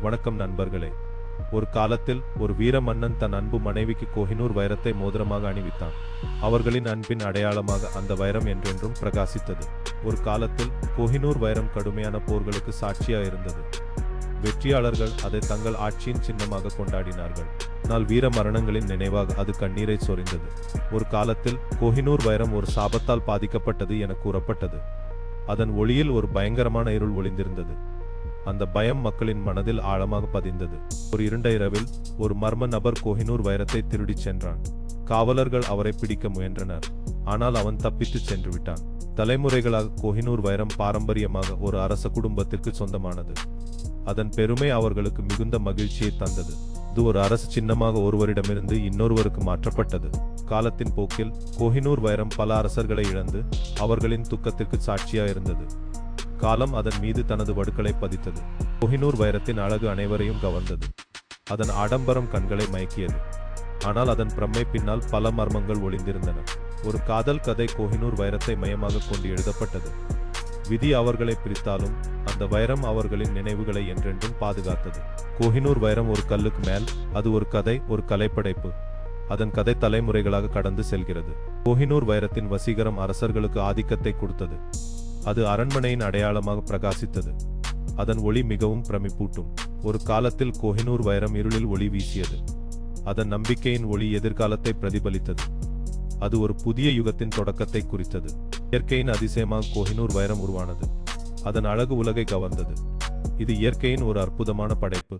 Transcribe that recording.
வணக்கம் நண்பர்களே. ஒரு காலத்தில் ஒரு வீர மன்னன் தன் அன்பு மனைவிக்கு கோஹினூர் வைரத்தை மோதிரமாக அணிவித்தான். அவர்களின் அன்பின் அடையாளமாக அந்த வைரம் என்றென்றும் பிரகாசித்தது. ஒரு காலத்தில் கோஹினூர் வைரம் கடுமையான போர்களுக்கு சாட்சியாக இருந்தது. வெற்றியாளர்கள் அதை தங்கள் ஆட்சியின் சின்னமாக கொண்டாடினார்கள். ஆனால் வீர மரணங்களின் நினைவாக அது கண்ணீரை சொரிந்தது. ஒரு காலத்தில் கோஹினூர் வைரம் ஒரு சாபத்தால் பாதிக்கப்பட்டது என கூறப்பட்டது. அதன் ஒளியில் ஒரு பயங்கரமான இருள் ஒளிந்திருந்தது. அந்த பயம் மக்களின் மனதில் ஆழமாக பதிந்தது. ஒரு இருண்ட இரவில் ஒரு மர்ம நபர் கோஹினூர் வைரத்தை திருடிச் சென்றான். காவலர்கள் அவரை பிடிக்க முயன்றனர். ஆனால் அவன் தப்பித்துச் சென்று விட்டான். தலைமுறைகளாக கோஹினூர் வைரம் பாரம்பரியமாக ஒரு அரச குடும்பத்திற்கு சொந்தமானது. அதன் பெருமை அவர்களுக்கு மிகுந்த மகிழ்ச்சியை தந்தது. இது ஒரு அரசு சின்னமாக ஒருவரிடமிருந்து இன்னொருவருக்கு மாற்றப்பட்டது. காலத்தின் போக்கில் கோஹினூர் வைரம் பல அரசர்களை இழந்து அவர்களின் துக்கத்திற்கு சாட்சியாக இருந்தது. காலம் அதன் மீது தனது வடுக்களை பதித்தது. கோஹினூர் வைரத்தின் அழகு அனைவரையும் கவர்ந்தது. அதன் ஆடம்பரம் கண்களை மயக்கியது. ஆனால் அதன் பிரமை பின்னால் பல மர்மங்கள் ஒளிந்திருந்தன. ஒரு காதல் கதை கோஹினூர் வைரத்தை மையமாக கொண்டு எழுதப்பட்டது. விதி அவர்களை பிரித்தாலும் அந்த வைரம் அவர்களின் நினைவுகளை என்றென்றும் பாதுகாத்தது. கோஹினூர் வைரம் ஒரு கல்லுக்கு மேல். அது ஒரு கதை, ஒரு கலைப்படைப்பு. அதன் கதை தலைமுறைகளாக கடந்து செல்கிறது. கோஹினூர் வைரத்தின் வசீகரம் அரசர்களுக்கு ஆதிக்கத்தை கொடுத்தது. அது அரண்மனையின் அடையாளமாக பிரகாசித்தது. அதன் ஒளி மிகவும் பிரமிப்பூட்டும். ஒரு காலத்தில் கோஹினூர் வைரம் இருளில் ஒளி வீசியது. அதன் நம்பிக்கையின் ஒளி எதிர்காலத்தை பிரதிபலித்தது. அது ஒரு புதிய யுகத்தின் தொடக்கத்தை குறித்தது. இயற்கையின் அதிசயமாக கோஹினூர் வைரம் உருவானது. அதன் அழகு உலகை கவர்ந்தது. இது இயற்கையின் ஒரு அற்புதமான படைப்பு.